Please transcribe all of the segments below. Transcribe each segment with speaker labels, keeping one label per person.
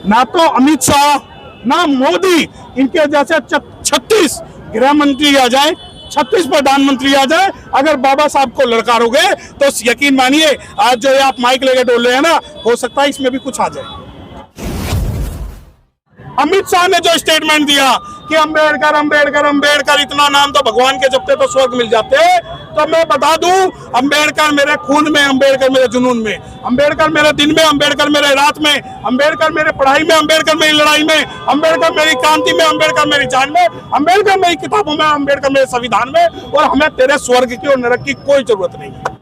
Speaker 1: ना तो अमित शाह ना मोदी, इनके जैसे 36 गृह मंत्री आ जाए, 36 प्रधानमंत्री आ जाए, अगर बाबा साहब को लड़कारोगे तो यकीन मानिए आज जो ये आप माइक लेके डोल रहे हैं ना, हो सकता है इसमें भी कुछ आ जाए। अमित शाह ने जो स्टेटमेंट दिया कि अंबेडकर अंबेडकर अंबेडकर, इतना नाम तो भगवान के जपते तो स्वर्ग मिल जाते, तो मैं बता दूं, अंबेडकर मेरे खून में, अंबेडकर मेरे जुनून में, अंबेडकर मेरे दिन में, अंबेडकर मेरे रात में, अंबेडकर मेरे पढ़ाई में, अंबेडकर मेरी लड़ाई में, अंबेडकर मेरी क्रांति में, अंबेडकर मेरी जान में, अंबेडकर मेरी किताबों में, अंबेडकर मेरे संविधान में। और हमें तेरे स्वर्ग की और नरक की कोई जरूरत नहीं है।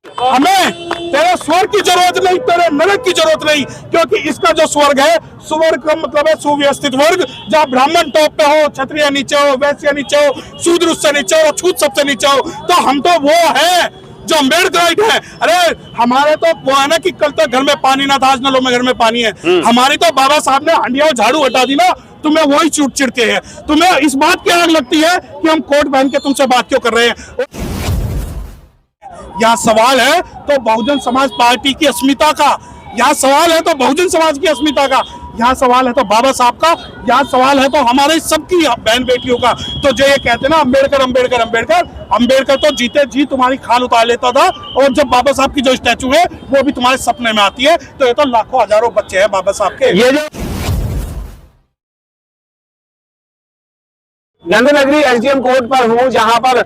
Speaker 1: हमें तेरे स्वर्ग की जरूरत नहीं, तेरे नरक की जरूरत नहीं, क्योंकि इसका जो स्वर्ग है, स्वर्ग का मतलब है सुव्यवस्थित वर्ग, जहाँ ब्राह्मण टॉप पे हो, क्षत्रिय नीचे हो, वैश्य नीचे हो, शूद्र उससे नीचे हो, छूत सबसे नीचे हो। तो हम तो वो है जो अम्बेडकराइट है। अरे हमारे तो वो है ना कि कल तक घर में पानी ना था, आज नलों में घर में पानी है। हमारी तो बाबा साहब ने हंडिया और झाड़ू हटा दी ना, तुम्हें वही चूट चिढ़ते हैं। तुम्हें इस बात की आग लगती है कि हम कोट पहन के तुमसे बात क्यों कर रहे हैं। यहाँ सवाल है तो बहुजन समाज पार्टी की अस्मिता का, यहाँ सवाल है तो बहुजन समाज की अस्मिता का, यहाँ सवाल है तो बाबा साहब का, यहाँ सवाल है तो हमारे सबकी बहन बेटियों का। तो जो ये कहते हैं ना अंबेडकर अंबेडकर अंबेडकर, अंबेडकर तो जीते जी तुम्हारी खाल उतार लेता था, और जब बाबा साहब की जो स्टैचू है वो भी तुम्हारे सपने में आती है। तो ये तो लाखों हजारों बच्चे हैं बाबा साहब के।
Speaker 2: ये जो नंदनगरी एसडीएम कोर्ट पर हूँ, जहां पर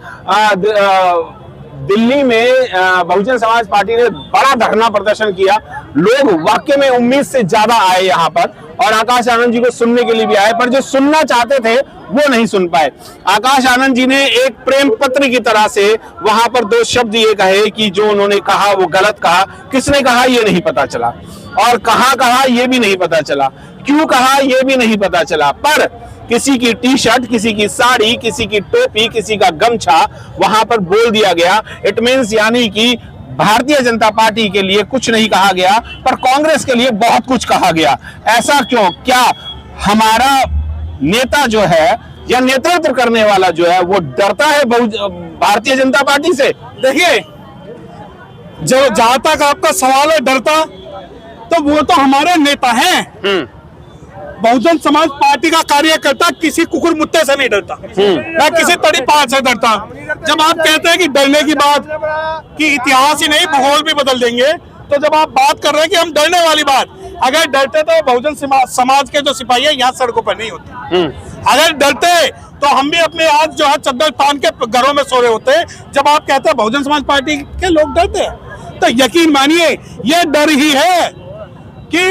Speaker 2: दिल्ली में बहुजन समाज पार्टी ने बड़ा धरना प्रदर्शन किया। लोग वाकई में उम्मीद से ज्यादा आए यहाँ पर, और आकाश आनंद जी को सुनने के लिए भी आए, पर जो सुनना चाहते थे वो नहीं सुन पाए। आकाश आनंद जी ने एक प्रेम पत्र की तरह से वहां पर 2 शब्द ये कहे कि जो उन्होंने कहा वो गलत कहा। किसने कहा ये नहीं पता चला, और कहाँ कहा ये भी नहीं पता चला, क्यों कहा ये भी नहीं पता चला। पर किसी की टी शर्ट, किसी की साड़ी, किसी की टोपी, किसी का गमछा वहां पर बोल दिया गया। इट मीन्स यानी कि भारतीय जनता पार्टी के लिए कुछ नहीं कहा गया, पर कांग्रेस के लिए बहुत कुछ कहा गया। ऐसा क्यों? क्या हमारा नेता जो है या नेतृत्व करने वाला जो है वो डरता है भारतीय जनता पार्टी से?
Speaker 1: देखिए, जो जहां तक आपका सवाल है डरता, तो वो तो हमारे नेता हैं। बहुजन समाज पार्टी का कार्यकर्ता किसी कुकुर मुत्ते से नहीं डरता, ना किसी तड़ी पार से डरता। जब आप कहते हैं कि डरने की बात, कि इतिहास ही नहीं भूगोल भी बदल देंगे, तो जब आप बात कर रहे हैं कि हम डरने वाली बात, अगर डरते तो बहुजन समाज के जो सिपाही है यहाँ सड़कों पर नहीं होते। अगर डरते तो हम भी अपने आज जो है चद्दर तान के घरों में सो रहे होते। जब आप कहते हैं बहुजन समाज पार्टी के लोग डरते हैं, तो यकीन मानिए ये डर ही है कि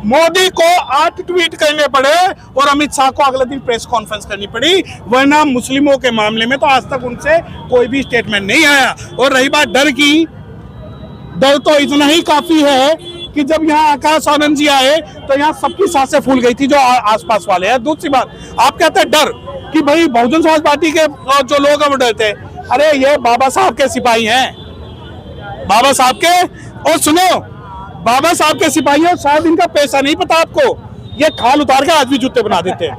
Speaker 1: मोदी को 8 ट्वीट करने पड़े और अमित शाह को अगले दिन प्रेस कॉन्फ्रेंस करनी पड़ी, वरना मुस्लिमों के मामले में तो आज तक उनसे कोई भी स्टेटमेंट नहीं आया। और रही बात डर की, डर तो इतना ही काफी है कि जब यहाँ आकाश आनंद जी आए तो यहाँ सबकी सांसें फूल गई थी जो आसपास वाले हैं। दूसरी बात, आप कहते हैं डर कि भाई बहुजन समाज पार्टी के जो लोग हैं वो डरते हैं। अरे ये बाबा साहब के सिपाही हैं, बाबा साहब के। और सुनो, बाबा साहब के सिपाही हैं, शायद इनका पैसा नहीं पता आपको, ये खाल उतार के आज भी जूते बना देते हैं।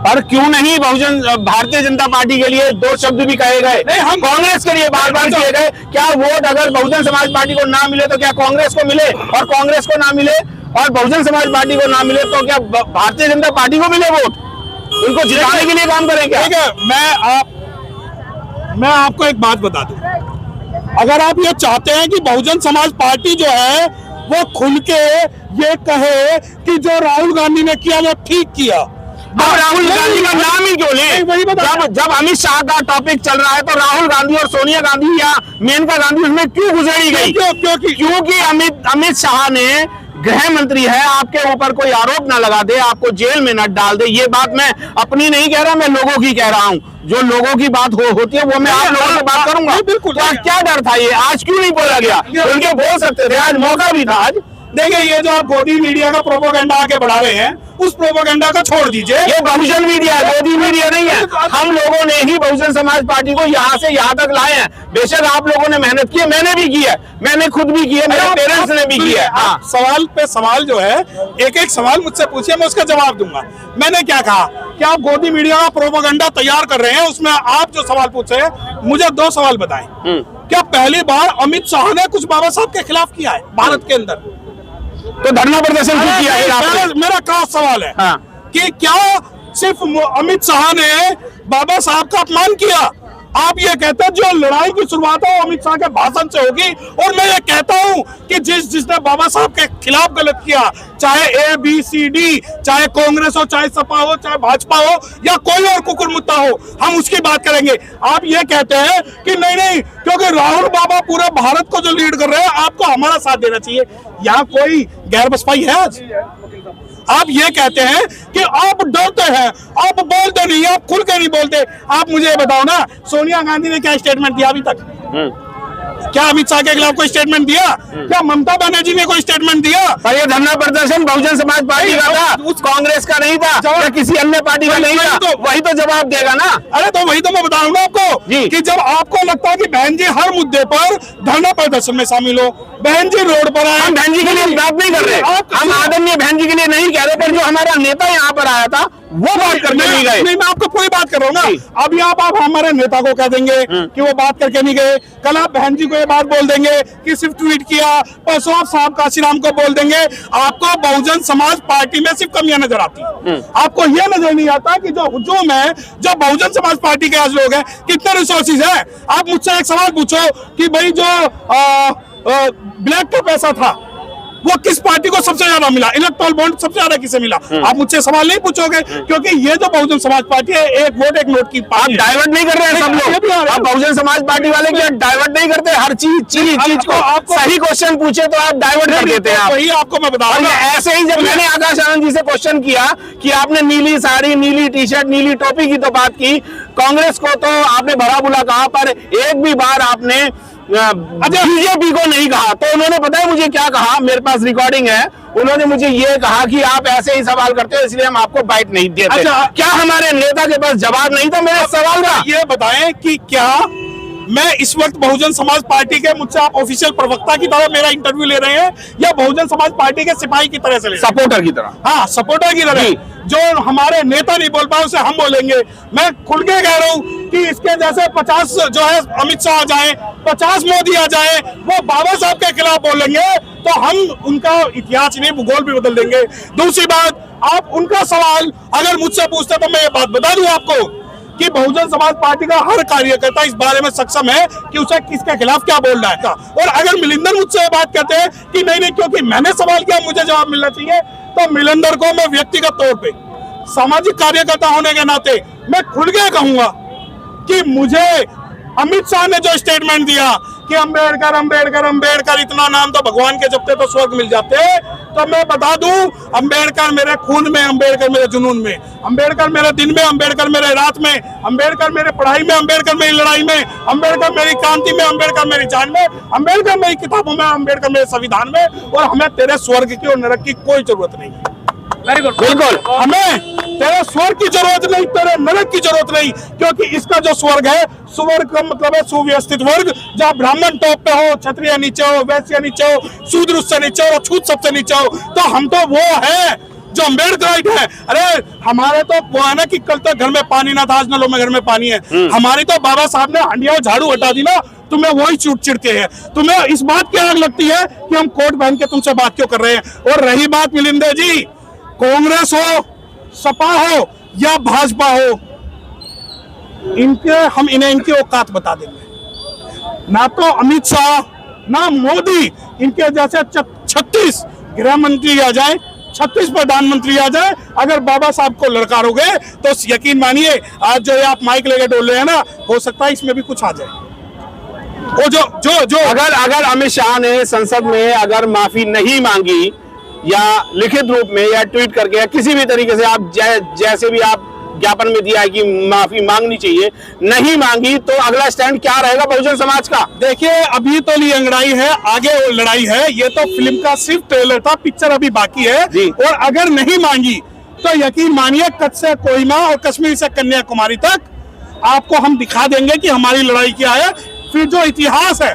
Speaker 2: पर क्यों नहीं भारतीय जनता पार्टी के लिए 2 शब्द भी कहे गए? नहीं, हम कांग्रेस के लिए बार बार किए गए। क्या वोट अगर बहुजन समाज पार्टी को ना मिले तो क्या कांग्रेस को मिले, और कांग्रेस को ना मिले और बहुजन समाज पार्टी को ना मिले तो क्या भारतीय जनता पार्टी को मिले वोट? उनको जिताने के लिए काम करेंगे।
Speaker 1: ठीक है, मैं आपको एक बात बता दूं, अगर आप ये चाहते हैं कि बहुजन समाज पार्टी जो है वो खुल के ये कहे कि जो राहुल गांधी ने किया वो ठीक किया,
Speaker 2: अब राहुल गांधी का नाम ही क्यों ले? जब अमित शाह का टॉपिक चल रहा है तो राहुल गांधी और सोनिया गांधी या मेनका गांधी उसमें क्यों गुजरी गई? क्योंकि अमित शाह ने गृह मंत्री है, आपके ऊपर कोई आरोप ना लगा दे, आपको जेल में न डाल दे। ये बात मैं अपनी नहीं कह रहा, मैं लोगों की कह रहा हूँ। जो लोगों की बात होती है वो मैं आप लोगों से बात करूंगा। बिल्कुल, क्या डर था ये? आज क्यों नहीं बोला गया? उनके बोल सकते थे, आज मौका भी था। आज
Speaker 1: देखिए, ये जो आप गोदी मीडिया का प्रोपोगेंडा आगे बढ़ा रहे हैं, उस प्रोपोगेंडा को छोड़ दीजिए।
Speaker 2: ये बहुजन मीडिया है, गोदी मीडिया नहीं है। हम लोगों ने ही बहुजन समाज पार्टी को यहाँ से यहाँ तक लाए हैं। बेशक आप लोगों ने मेहनत की है, मैंने भी की है, मैंने खुद भी की है, मेरे पेरेंट्स ने भी की है। हाँ,
Speaker 1: सवाल पे सवाल जो है, एक एक सवाल मुझसे पूछिए, मैं उसका जवाब दूंगा। मैंने क्या कहा कि आप गोदी मीडिया का प्रोपोगेंडा तैयार कर रहे हैं, उसमें आप जो सवाल पूछ रहे हैं, मुझे 2 सवाल बताएं। क्या पहली बार अमित शाह ने कुछ बाबा साहब के खिलाफ किया है भारत के अंदर?
Speaker 2: तो धरना प्रदर्शन क्यों किया है आपने?
Speaker 1: मेरा खास सवाल है
Speaker 2: हाँ।
Speaker 1: कि क्या सिर्फ अमित शाह ने बाबा साहब का अपमान किया? आप ये कहते हैं जो लड़ाई की शुरुआत है वो अमित शाह के भाषण से होगी, और मैं ये कहता हूं कि जिसने बाबा साहब के खिलाफ गलत किया, चाहे ABCD, चाहे कांग्रेस हो, चाहे सपा हो, चाहे भाजपा हो, या कोई और कुकुर मुद्दा हो, हम उसकी बात करेंगे। आप ये कहते हैं कि नहीं क्योंकि राहुल बाबा पूरे भारत को जो लीड कर रहे हैं, आपको हमारा साथ देना चाहिए। यहाँ कोई गैर बसपाई है आज? आप ये कहते हैं कि आप डरते हैं, आप बोलते नहीं, आप खुल के नहीं बोलते। आप मुझे ये बताओ ना, सोनिया गांधी ने क्या स्टेटमेंट दिया अभी तक? क्या अमित शाह के खिलाफ कोई स्टेटमेंट दिया? क्या ममता बनर्जी ने कोई स्टेटमेंट दिया?
Speaker 2: पर ये धरना प्रदर्शन बहुजन समाज पार्टी का था, उस कांग्रेस का नहीं था या किसी अन्य पार्टी का नहीं था, वही तो जवाब देगा ना।
Speaker 1: अरे तो वही तो मैं बता रहा हूँ आपको कि जब आपको लगता है कि बहन जी हर मुद्दे पर धरना प्रदर्शन में शामिल हो, बहन जी रोड पर आए।
Speaker 2: हम बहन जी के लिए बात नहीं कर रहे, हम आदरणीय बहन जी के लिए नहीं कह रहे, पर जो हमारा नेता यहाँ पर आया था वो बात करके नहीं गए।
Speaker 1: नहीं, मैं आपको पूरी बात कर रहा हूँ ना। अभी आप हमारे नेता को कह देंगे कि वो बात करके नहीं गए, कल आप बहन जी को ये बात बोल देंगे कि सिर्फ ट्वीट किया, परसों आप साहब काशीराम को बोल देंगे। आपको बहुजन समाज पार्टी में सिर्फ कमियां नजर आती हैं। आपको ये नजर नहीं आता कि जो हुजूम है, जो बहुजन समाज पार्टी के आज लोग हैं, कितने रिसोर्सेज है। आप मुझसे एक सवाल पूछो कि भाई जो ब्लैक का पैसा था वो किस पार्टी को सबसे ज्यादा मिला, इलेक्टोरल बॉन्ड सबसे ज्यादा किसे मिला? आप मुझसे सवाल नहीं पूछोगे, क्योंकि ये जो बहुजन समाज पार्टी है, एक वोट एक नोट की पार्टी।
Speaker 2: आप डाइवर्ट नहीं कर रहे हैं सब लोग, आप बहुजन समाज पार्टी वाले क्या डाइवर्ट नहीं करते? हर चीज को आपको सही क्वेश्चन पूछे तो आप डाइवर्ट कर देते हैं।
Speaker 1: वही आपको मैं बता रहा हूँ।
Speaker 2: ऐसे ही जब मैंने आकाश आनंद जी से क्वेश्चन किया कि आपने नीली साड़ी, नीली टी-शर्ट, नीली टोपी की तो बात की, कांग्रेस को तो आपने भला बुला कहा, पर एक भी बार आपने बीजेपी को नहीं कहा। तो उन्होंने पता है मुझे क्या कहा, मेरे पास रिकॉर्डिंग है, उन्होंने मुझे ये कहा कि आप ऐसे ही सवाल करते हो इसलिए हम आपको बाइट नहीं देते। अच्छा, क्या हमारे नेता के पास जवाब नहीं था मेरे सवाल का?
Speaker 1: ये बताएं कि क्या मैं इस वक्त बहुजन समाज पार्टी के, मुझसे आप ऑफिशियल प्रवक्ता की तरह मेरा इंटरव्यू ले रहे हैं या बहुजन समाज पार्टी के सिपाही की तरह से ले रहे हैं?
Speaker 2: सपोर्टर की तरह।
Speaker 1: हाँ, सपोर्टर की तरह। जो हमारे नेता नहीं बोल पाए उसे हम बोलेंगे। मैं खुल के कह रहा हूँ कि इसके जैसे 50 जो है अमित शाह आ जाए, 50 मोदी आ जाए, वो बाबा साहब के खिलाफ बोलेंगे तो हम उनका इतिहास नहीं भूगोल भी बदल देंगे। दूसरी बात, आप उनका सवाल अगर मुझसे पूछते तो मैं ये बात बता दूं आपको कि बहुजन समाज पार्टी का हर कार्यकर्ता इस बारे में सक्षम है कि उसे किसके खिलाफ क्या बोलना है। और अगर मिलिंदर मुझसे बात करते हैं कि नहीं क्योंकि मैंने सवाल किया मुझे जवाब मिलना चाहिए, तो मिलिंदर को मैं व्यक्तिगत तौर पे सामाजिक कार्यकर्ता होने के नाते मैं खुल के कहूंगा कि मुझे अमित शाह ने जो स्टेटमेंट दिया कि अंबेडकर अंबेडकर अंबेडकर, इतना नाम तो भगवान के जपते तो स्वर्ग मिल जाते, तो मैं बता दूं, अंबेडकर मेरे खून में, अंबेडकर मेरे जुनून में, अंबेडकर मेरे दिन में, अंबेडकर मेरे रात में, अंबेडकर मेरे पढ़ाई में, अंबेडकर मेरी लड़ाई में, अंबेडकर मेरी क्रांति में, अंबेडकर मेरी जान में, अंबेडकर मेरी किताबों में, अंबेडकर मेरे संविधान में। और हमें तेरे स्वर्ग की और नरक की कोई जरूरत नहीं।
Speaker 2: बिल्कुल,
Speaker 1: हमें तेरे स्वर्ग की जरूरत नहीं, तेरे नरक की जरूरत नहीं, क्योंकि इसका जो स्वर्ग है, स्वर्ग का मतलब है सुव्यवस्थित वर्ग, जहाँ ब्राह्मण टॉप पे हो, क्षत्रिय नीचे हो, वैश्य नीचे हो, शूद्र उससे नीचे हो, छूत सबसे नीचे हो। तो हम तो वो है जो अम्बेडकराइट है। अरे हमारे तो वो है ना कि कल तक घर में पानी ना था, आज नलों में घर में पानी है। हमारी तो बाबा साहब ने हंडिया झाड़ू हटा दी ना, तुम्हें वही चिढ़ते हैं। तुम्हें इस बात की आग लगती है कि हम कोट पहन के तुमसे बात क्यों कर रहे हैं। और रही बात मिलिंदर जी, कांग्रेस हो, सपा हो या भाजपा हो, हम इन्हें इनकी औकात बता देंगे। ना तो अमित शाह ना मोदी, इनके जैसे 36 गृह मंत्री आ जाए, 36 प्रधानमंत्री आ जाए, अगर बाबा साहब को लड़कारोगे तो यकीन मानिए आज जो आप माइक लेके डोल रहे हैं ना, हो सकता है इसमें भी कुछ आ जाए। वो जो
Speaker 2: अगर अमित शाह ने संसद में अगर माफी नहीं मांगी या लिखित रूप में या ट्वीट करके या किसी भी तरीके से, आप जैसे भी आप ज्ञापन में दिया है कि माफी मांगनी चाहिए, नहीं मांगी, तो अगला स्टैंड क्या रहेगा बहुजन समाज का?
Speaker 1: देखिए, अभी तो लड़ाई है, आगे वो लड़ाई है। ये तो फिल्म का सिर्फ ट्रेलर था, पिक्चर अभी बाकी है। और अगर नहीं मांगी तो यकीन मानिए कच्छ से कोहिमा और कश्मीर से कन्याकुमारी तक आपको हम दिखा देंगे कि हमारी लड़ाई क्या है। फिर जो इतिहास है,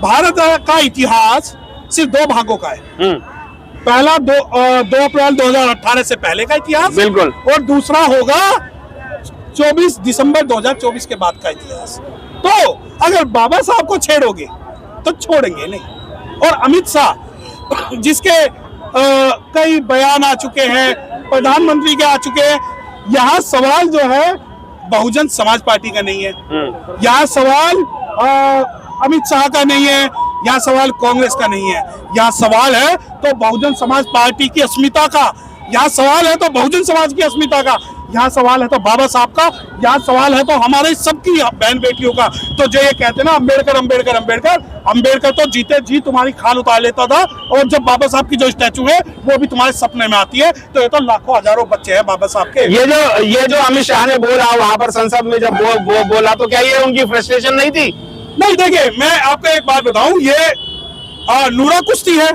Speaker 1: भारत का इतिहास सिर्फ 2 भागों का है। पहला 2 अप्रैल 2018 से पहले का इतिहास,
Speaker 2: बिल्कुल,
Speaker 1: और दूसरा होगा 24 दिसंबर 2024 के बाद का इतिहास। तो अगर बाबा साहब को छेड़ोगे तो छोड़ेंगे नहीं। और अमित शाह जिसके कई बयान आ चुके हैं, प्रधानमंत्री के आ चुके हैं। यहाँ सवाल जो है बहुजन समाज पार्टी का नहीं है, यहाँ सवाल अमित शाह का नहीं है, यहाँ सवाल कांग्रेस का नहीं है, यहाँ सवाल है तो बहुजन समाज पार्टी की अस्मिता का, यहाँ सवाल है तो बहुजन समाज की अस्मिता का, यहाँ सवाल है तो बाबा साहब का, यहाँ सवाल है तो हमारे सबकी बहन बेटियों का। तो जो ये कहते हैं ना अम्बेडकर अम्बेडकर अम्बेडकर, अम्बेडकर तो जीते जी तुम्हारी खाल उतार लेता था, और जब बाबा साहब की जो स्टैचू है वो भी तुम्हारे सपने में आती है। तो ये तो लाखों हजारों बच्चे हैं बाबा साहब के।
Speaker 2: ये जो अमित शाह ने बोला वहां पर संसद में जब वो बोला, तो क्या ये उनकी फ्रस्ट्रेशन नहीं थी?
Speaker 1: नहीं, देखिए मैं आपको एक बात बताऊं, ये नूरा कुश्ती है।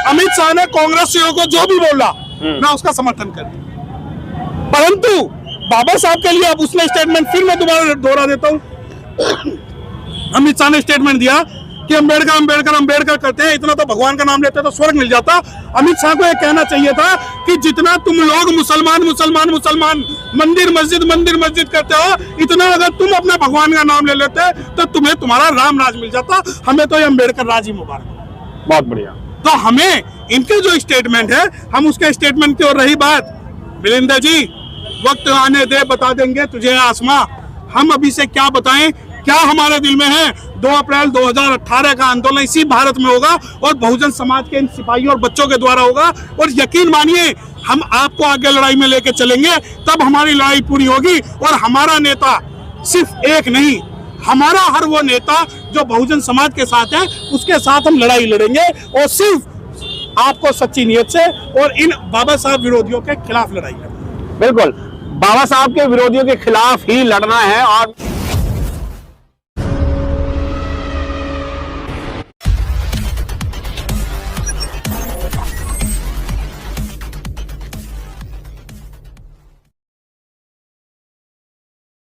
Speaker 1: अमित शाह ने कांग्रेसियों को जो भी बोला मैं उसका समर्थन करती, परंतु बाबा साहब के लिए अब उसने स्टेटमेंट फिर मैं दोबारा दोहरा देता हूं। अमित शाह ने स्टेटमेंट दिया कि अम्बेडकर अम्बेडकर अम्बेडकर करते हैं, इतना तो भगवान का नाम लेते तो स्वर्ग मिल जाता। अमित शाह को यह कहना चाहिए था कि जितना तुम लोग मुसलमान मुसलमान मुसलमान, मंदिर मस्जिद करते हो, इतना अगर तुम अपने भगवान का नाम ले लेते तो तुम्हें तुम्हारा राम राज मिल जाता। हमें तो ये अम्बेडकर राज ही मुबारक।
Speaker 2: बहुत बढ़िया।
Speaker 1: तो हमें इनके जो स्टेटमेंट है, हम उसके स्टेटमेंट की ओर रही बात, मिलिंदा जी वक्त आने दे बता देंगे तुझे आसमां। हम अभी से क्या बताएं, क्या हमारे दिल में है। 2 अप्रैल 2018 का आंदोलन इसी भारत में होगा और बहुजन समाज के इन सिपाहियों और बच्चों के द्वारा होगा, और यकीन मानिए हम आपको आगे लड़ाई में लेके चलेंगे, तब हमारी लड़ाई पूरी होगी। और हमारा नेता सिर्फ एक नहीं, हमारा हर वो नेता जो बहुजन समाज के साथ है उसके साथ हम लड़ाई लड़ेंगे, और सिर्फ आपको सच्ची नियत से और इन बाबा साहब विरोधियों के खिलाफ लड़ाई लड़ेंगे।
Speaker 2: बिल्कुल, बाबा साहब के विरोधियों के खिलाफ ही लड़ना है। और